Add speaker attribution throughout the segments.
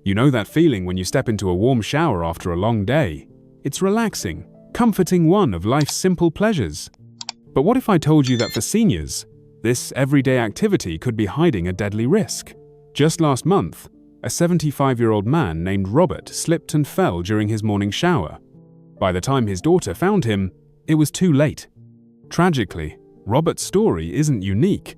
Speaker 1: You know that feeling when you step into a warm shower after a long day? It's relaxing, comforting, one of life's simple pleasures. But what if I told you that for seniors, this everyday activity could be hiding a deadly risk? Just last month, a 75-year-old man named Robert slipped and fell during his morning shower. By the time his daughter found him, it was too late. Tragically, Robert's story isn't unique.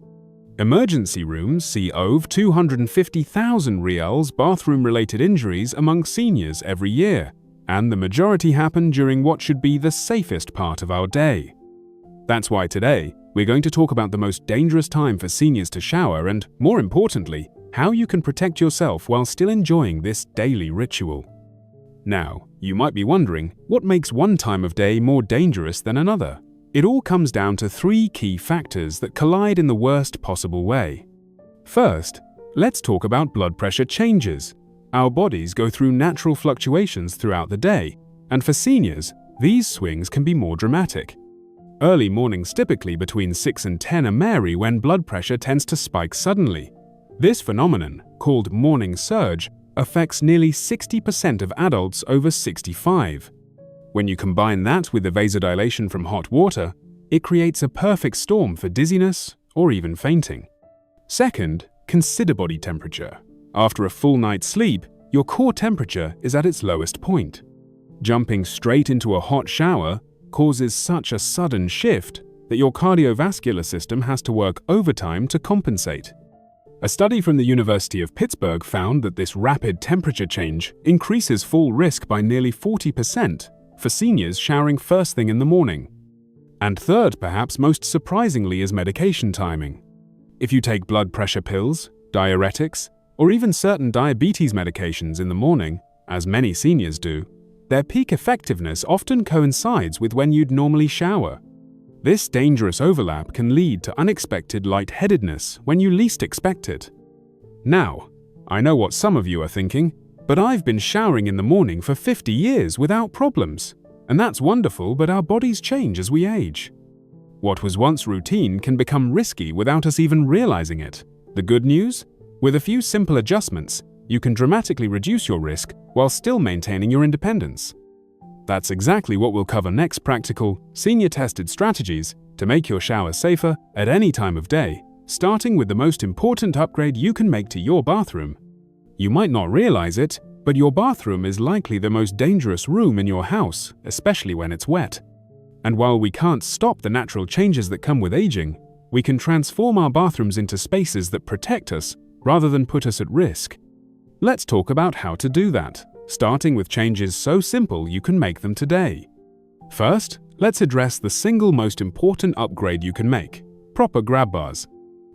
Speaker 1: Emergency rooms see over 250,000 reals bathroom-related injuries among seniors every year, and the majority happen during what should be the safest part of our day. That's why today, we're going to talk about the most dangerous time for seniors to shower and, more importantly, how you can protect yourself while still enjoying this daily ritual. Now, you might be wondering, what makes one time of day more dangerous than another? It all comes down to three key factors that collide in the worst possible way. First, let's talk about blood pressure changes. Our bodies go through natural fluctuations throughout the day, and for seniors, these swings can be more dramatic. Early mornings, typically between 6 and 10, are merry when blood pressure tends to spike suddenly. This phenomenon, called morning surge, affects nearly 60% of adults over 65. When you combine that with the vasodilation from hot water, it creates a perfect storm for dizziness or even fainting. Second, consider body temperature. After a full night's sleep, your core temperature is at its lowest point. Jumping straight into a hot shower causes such a sudden shift that your cardiovascular system has to work overtime to compensate. A study from the University of Pittsburgh found that this rapid temperature change increases fall risk by nearly 40% for seniors showering first thing in the morning. And third, perhaps most surprisingly, is medication timing. If you take blood pressure pills, diuretics, or even certain diabetes medications in the morning, as many seniors do, their peak effectiveness often coincides with when you'd normally shower. This dangerous overlap can lead to unexpected lightheadedness when you least expect it. Now, I know what some of you are thinking, but I've been showering in the morning for 50 years without problems. And that's wonderful, but our bodies change as we age. What was once routine can become risky without us even realizing it. The good news? With a few simple adjustments, you can dramatically reduce your risk while still maintaining your independence. That's exactly what we'll cover next: practical, senior-tested strategies to make your shower safer at any time of day, starting with the most important upgrade you can make to your bathroom. You might not realize it, but your bathroom is likely the most dangerous room in your house, especially when it's wet. And while we can't stop the natural changes that come with aging, we can transform our bathrooms into spaces that protect us rather than put us at risk. Let's talk about how to do that, starting with changes so simple you can make them today. First, let's address the single most important upgrade you can make: proper grab bars.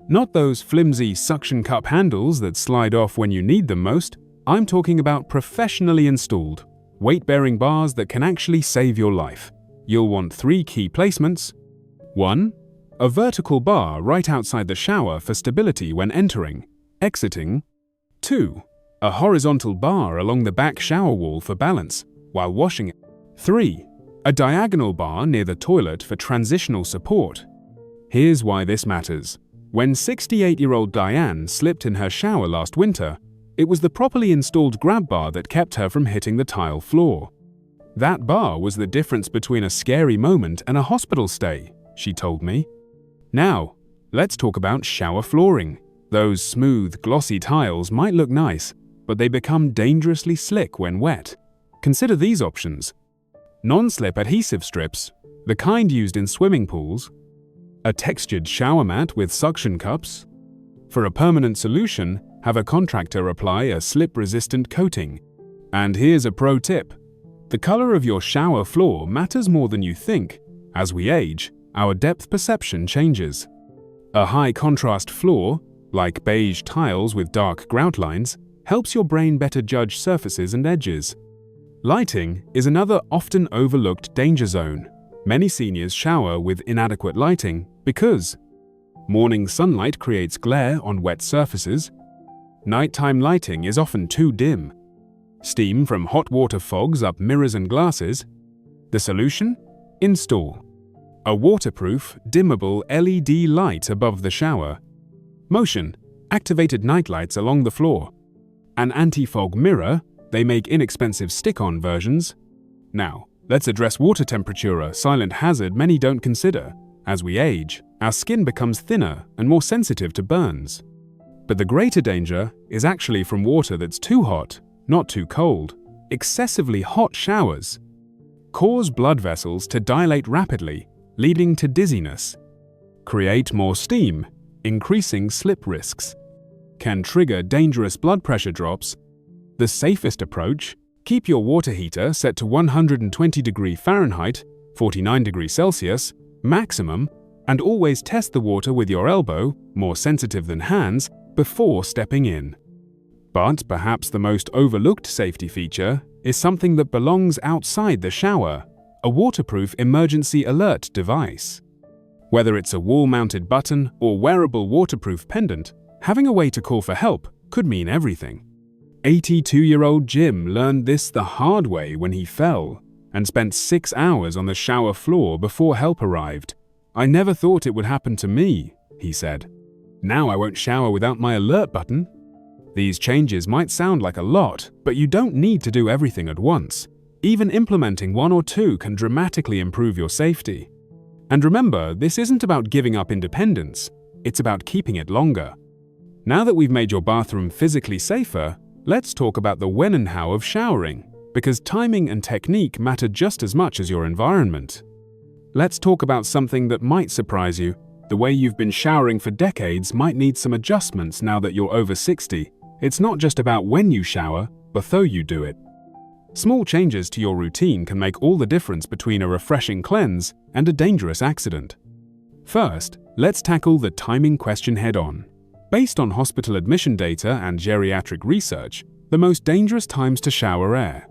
Speaker 1: Not those flimsy suction cup handles that slide off when you need them most. I'm talking about professionally installed, weight-bearing bars that can actually save your life. You'll want three key placements. 1. A vertical bar right outside the shower for stability when entering, exiting. 2. A horizontal bar along the back shower wall for balance while washing. 3. A diagonal bar near the toilet for transitional support. Here's why this matters. When 68-year-old Diane slipped in her shower last winter, it was the properly installed grab bar that kept her from hitting the tile floor. That bar was the difference between a scary moment and a hospital stay, she told me. Now, let's talk about shower flooring. Those smooth, glossy tiles might look nice, but they become dangerously slick when wet. Consider these options: non-slip adhesive strips, the kind used in swimming pools; a textured shower mat with suction cups. For a permanent solution, have a contractor apply a slip-resistant coating. And here's a pro tip: the color of your shower floor matters more than you think. As we age, our depth perception changes. A high-contrast floor, like beige tiles with dark grout lines, helps your brain better judge surfaces and edges. Lighting is another often overlooked danger zone. Many seniors shower with inadequate lighting because morning sunlight creates glare on wet surfaces. Nighttime lighting is often too dim. Steam from hot water fogs up mirrors and glasses. The solution? Install a waterproof, dimmable LED light above the shower. Motion, activated nightlights along the floor. An anti-fog mirror, they make inexpensive stick-on versions. Now, let's address water temperature, a silent hazard many don't consider. As we age, our skin becomes thinner and more sensitive to burns. But the greater danger is actually from water that's too hot, not too cold. Excessively hot showers cause blood vessels to dilate rapidly, leading to dizziness. Create more steam, increasing slip risks. Can trigger dangerous blood pressure drops. The safest approach: keep your water heater set to 120 degrees Fahrenheit, 49 degrees Celsius, maximum, and always test the water with your elbow, more sensitive than hands, before stepping in. But perhaps the most overlooked safety feature is something that belongs outside the shower: a waterproof emergency alert device. Whether it's a wall-mounted button or wearable waterproof pendant, having a way to call for help could mean everything. 82-year-old Jim learned this the hard way when he fell and spent 6 hours on the shower floor before help arrived. "I never thought it would happen to me," he said. "Now I won't shower without my alert button." These changes might sound like a lot, but you don't need to do everything at once. Even implementing 1 or 2 can dramatically improve your safety. And remember, this isn't about giving up independence, it's about keeping it longer. Now that we've made your bathroom physically safer, let's talk about the when and how of showering, because timing and technique matter just as much as your environment. Let's talk about something that might surprise you. The way you've been showering for decades might need some adjustments now that you're over 60. It's not just about when you shower, but though you do it. Small changes to your routine can make all the difference between a refreshing cleanse and a dangerous accident. First, let's tackle the timing question head-on. Based on hospital admission data and geriatric research, the most dangerous times to shower are: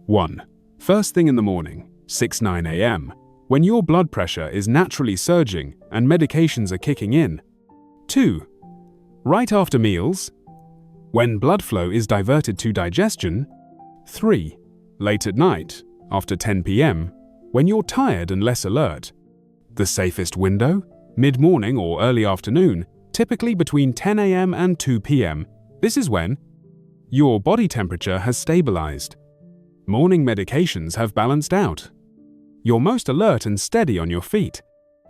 Speaker 1: 1. First thing in the morning, 6-9 a.m., when your blood pressure is naturally surging and medications are kicking in. 2. Right after meals, when blood flow is diverted to digestion. 3. Late at night, after 10 p.m., when you're tired and less alert. The safest window? Mid-morning or early afternoon, typically between 10 a.m. and 2 p.m. This is when your body temperature has stabilized. Morning medications have balanced out. You're most alert and steady on your feet.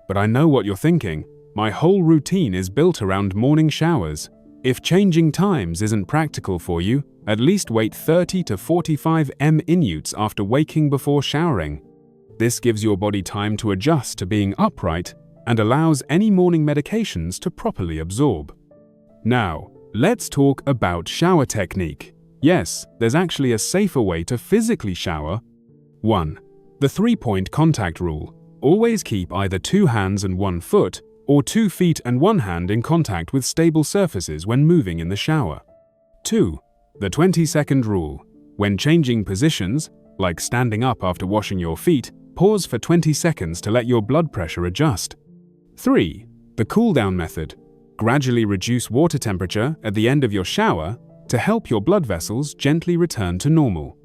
Speaker 1: But I know what you're thinking. My whole routine is built around morning showers. If changing times isn't practical for you, at least wait 30 to 45 minutes after waking before showering. This gives your body time to adjust to being upright and allows any morning medications to properly absorb. Now, let's talk about shower technique. Yes, there's actually a safer way to physically shower. 1. The 3-point contact rule. Always keep either 2 hands and 1 foot or 2 feet and 1 hand in contact with stable surfaces when moving in the shower. 2. The 20-second rule. When changing positions, like standing up after washing your feet, pause for 20 seconds to let your blood pressure adjust. 3. The cool-down method. Gradually reduce water temperature at the end of your shower to help your blood vessels gently return to normal.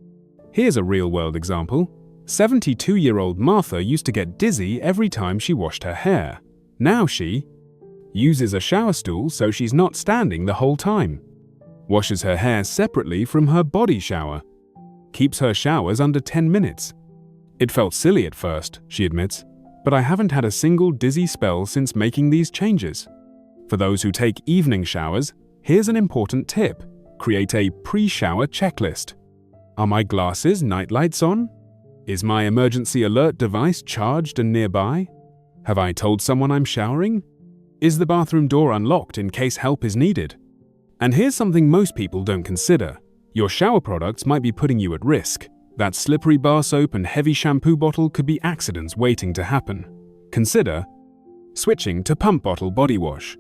Speaker 1: Here's a real-world example. 72-year-old Martha used to get dizzy every time she washed her hair. Now she uses a shower stool so she's not standing the whole time. Washes her hair separately from her body shower. Keeps her showers under 10 minutes. It felt silly at first, she admits, but I haven't had a single dizzy spell since making these changes. For those who take evening showers, here's an important tip. Create a pre-shower checklist. Are my glasses nightlights on? Is my emergency alert device charged and nearby? Have I told someone I'm showering? Is the bathroom door unlocked in case help is needed? And here's something most people don't consider. Your shower products might be putting you at risk. That slippery bar soap and heavy shampoo bottle could be accidents waiting to happen. Consider switching to pump bottle body wash.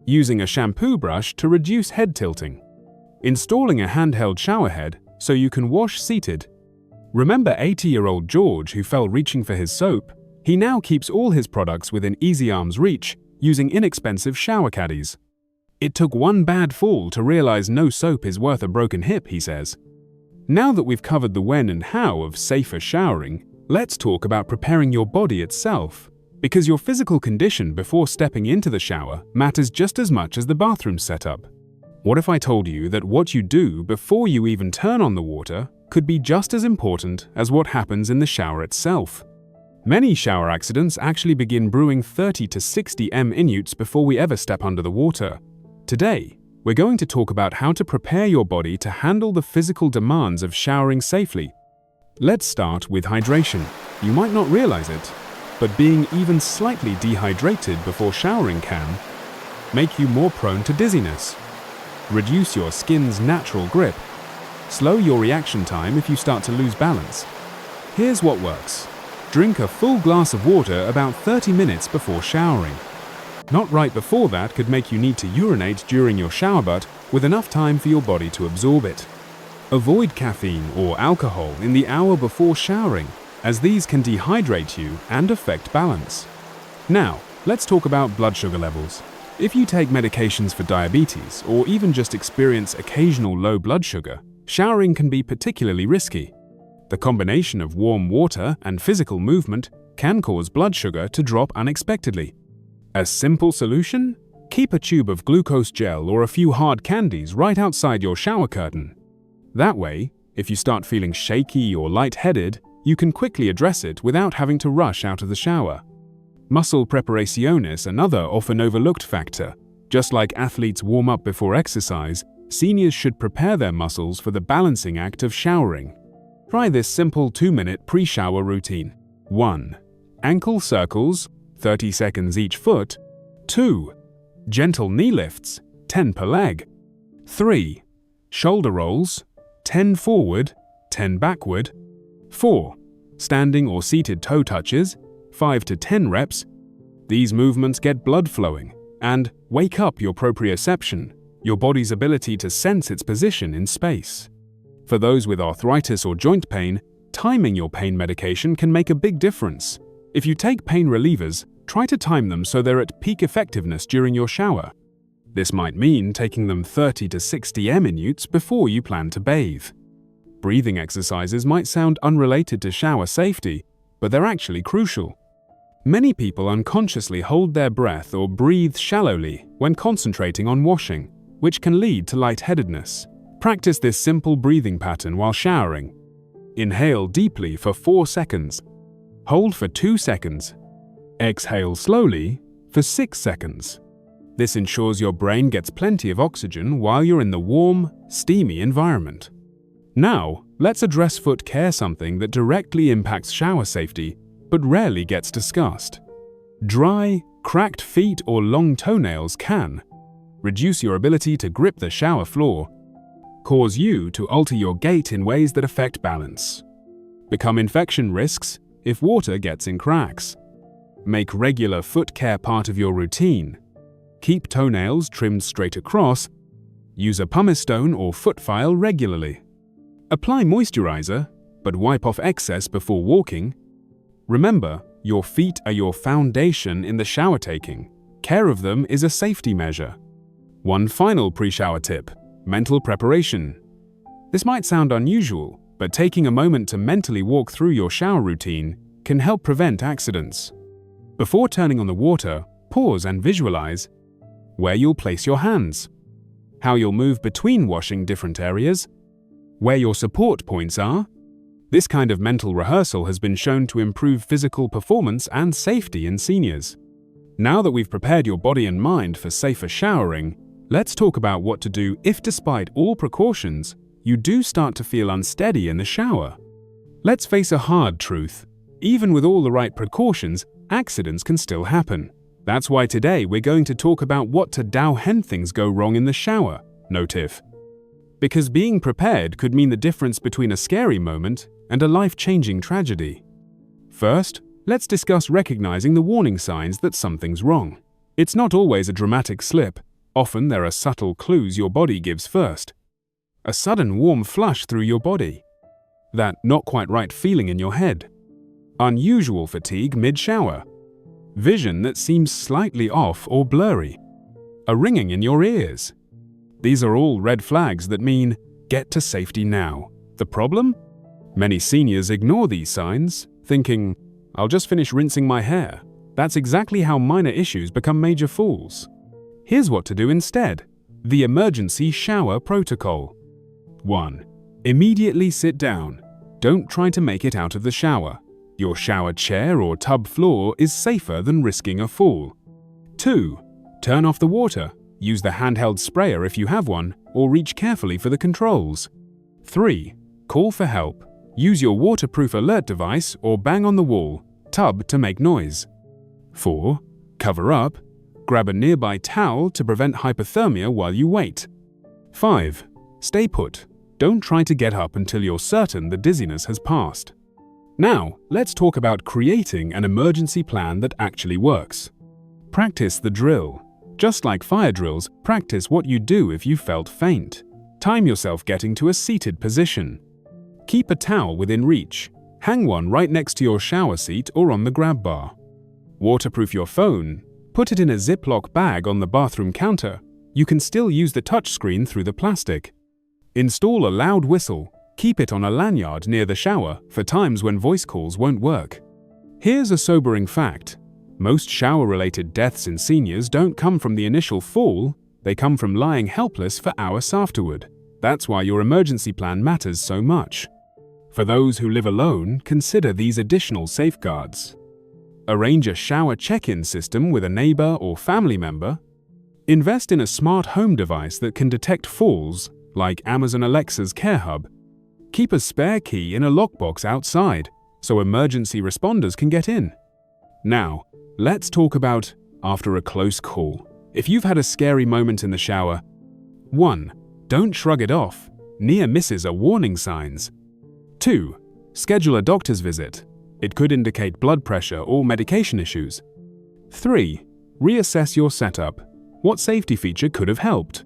Speaker 1: Using a shampoo brush to reduce head tilting. Installing a handheld shower head so you can wash seated. Remember 80-year-old George who fell reaching for his soap? He now keeps all his products within easy arm's reach using inexpensive shower caddies. It took one bad fall to realize no soap is worth a broken hip, he says. Now that we've covered the when and how of safer showering, let's talk about preparing your body itself. Because your physical condition before stepping into the shower matters just as much as the bathroom setup. What if I told you that what you do before you even turn on the water could be just as important as what happens in the shower itself? Many shower accidents actually begin brewing 30 to 60 minutes before we ever step under the water. Today, we're going to talk about how to prepare your body to handle the physical demands of showering safely. Let's start with hydration. You might not realize it, but being even slightly dehydrated before showering can make you more prone to dizziness, reduce your skin's natural grip, slow your reaction time if you start to lose balance. Here's what works. Drink a full glass of water about 30 minutes before showering. Not right before that could make you need to urinate during your shower, but with enough time for your body to absorb it. Avoid caffeine or alcohol in the hour before showering, as these can dehydrate you and affect balance. Now, let's talk about blood sugar levels. If you take medications for diabetes or even just experience occasional low blood sugar, showering can be particularly risky. The combination of warm water and physical movement can cause blood sugar to drop unexpectedly. A simple solution? Keep a tube of glucose gel or a few hard candies right outside your shower curtain. That way, if you start feeling shaky or lightheaded, you can quickly address it without having to rush out of the shower. Muscle preparation is another often overlooked factor. Just like athletes warm up before exercise, seniors should prepare their muscles for the balancing act of showering. Try this simple 2-minute pre-shower routine. 1. Ankle circles, 30 seconds each foot. 2. Gentle knee lifts, 10 per leg. 3. Shoulder rolls, 10 forward, 10 backward. 4. Standing or seated toe touches, 5 to 10 reps. These movements get blood flowing and wake up your proprioception, your body's ability to sense its position in space. For those with arthritis or joint pain, timing your pain medication can make a big difference. If you take pain relievers, try to time them so they're at peak effectiveness during your shower. This might mean taking them 30 to 60 minutes before you plan to bathe. Breathing exercises might sound unrelated to shower safety, but they're actually crucial. Many people unconsciously hold their breath or breathe shallowly when concentrating on washing, which can lead to lightheadedness. Practice this simple breathing pattern while showering. Inhale deeply for 4 seconds. Hold for 2 seconds. Exhale slowly for 6 seconds. This ensures your brain gets plenty of oxygen while you're in the warm, steamy environment. Now, let's address foot care, something that directly impacts shower safety, but rarely gets discussed. Dry, cracked feet or long toenails can reduce your ability to grip the shower floor, cause you to alter your gait in ways that affect balance, become infection risks if water gets in cracks. Make regular foot care part of your routine. Keep toenails trimmed straight across. Use a pumice stone or foot file regularly. Apply moisturizer, but wipe off excess before walking. Remember, your feet are your foundation in the shower taking. Care of them is a safety measure. One final pre-shower tip: mental preparation. This might sound unusual, but taking a moment to mentally walk through your shower routine can help prevent accidents. Before turning on the water, pause and visualize where you'll place your hands, how you'll move between washing different areas, where your support points are. This kind of mental rehearsal has been shown to improve physical performance and safety in seniors. Now that we've prepared your body and mind for safer showering, let's talk about what to do if, despite all precautions, you do start to feel unsteady in the shower. Let's face a hard truth. Even with all the right precautions, accidents can still happen. That's why today we're going to talk about what to do when things go wrong in the shower. Note if. Because being prepared could mean the difference between a scary moment and a life-changing tragedy. First, let's discuss recognizing the warning signs that something's wrong. It's not always a dramatic slip. Often there are subtle clues your body gives first. A sudden warm flush through your body. That not quite right feeling in your head. Unusual fatigue mid-shower. Vision that seems slightly off or blurry. A ringing in your ears. These are all red flags that mean, get to safety now. The problem? Many seniors ignore these signs, thinking, I'll just finish rinsing my hair. That's exactly how minor issues become major fools. Here's what to do instead. The emergency shower protocol. 1. Immediately sit down. Don't try to make it out of the shower. Your shower chair or tub floor is safer than risking a fall. 2. Turn off the water. Use the handheld sprayer if you have one, or reach carefully for the controls. 3. Call for help. Use your waterproof alert device or bang on the wall, tub to make noise. 4. Cover up. Grab a nearby towel to prevent hypothermia while you wait. 5. Stay put. Don't try to get up until you're certain the dizziness has passed. Now, let's talk about creating an emergency plan that actually works. Practice the drill. Just like fire drills, practice what you do if you felt faint. Time yourself getting to a seated position. Keep a towel within reach. Hang one right next to your shower seat or on the grab bar. Waterproof your phone. Put it in a Ziploc bag on the bathroom counter. You can still use the touchscreen through the plastic. Install a loud whistle. Keep it on a lanyard near the shower for times when voice calls won't work. Here's a sobering fact. Most shower-related deaths in seniors don't come from the initial fall, they come from lying helpless for hours afterward. That's why your emergency plan matters so much. For those who live alone, consider these additional safeguards. Arrange a shower check-in system with a neighbor or family member. Invest in a smart home device that can detect falls, like Amazon Alexa's Care Hub. Keep a spare key in a lockbox outside, so emergency responders can get in. Now, let's talk about after a close call. If you've had a scary moment in the shower, 1. Don't shrug it off. Near misses are warning signs. 2. Schedule a doctor's visit. It could indicate blood pressure or medication issues. 3. Reassess your setup. What safety feature could have helped?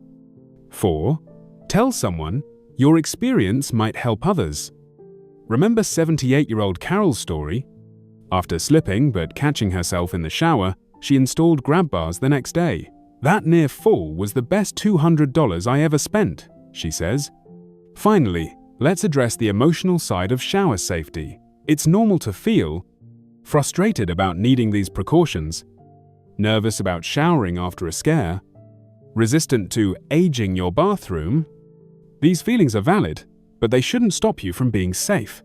Speaker 1: 4. Tell someone. Your experience might help others. Remember 78-year-old Carol's story? After slipping but catching herself in the shower, she installed grab bars the next day. That near fall was the best $200 I ever spent, she says. Finally, let's address the emotional side of shower safety. It's normal to feel frustrated about needing these precautions, nervous about showering after a scare, resistant to aging your bathroom. These feelings are valid, but they shouldn't stop you from being safe.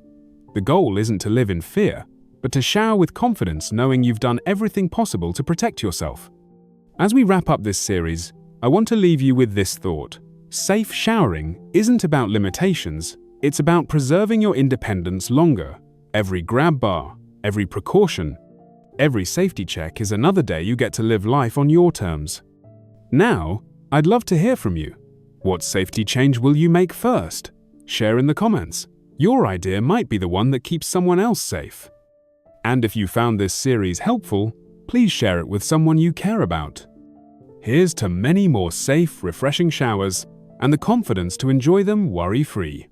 Speaker 1: The goal isn't to live in fear, but to shower with confidence knowing you've done everything possible to protect yourself. As we wrap up this series, I want to leave you with this thought. Safe showering isn't about limitations, it's about preserving your independence longer. Every grab bar, every precaution, every safety check is another day you get to live life on your terms. Now, I'd love to hear from you. What safety change will you make first? Share in the comments. Your idea might be the one that keeps someone else safe. And if you found this series helpful, please share it with someone you care about. Here's to many more safe, refreshing showers and the confidence to enjoy them worry-free.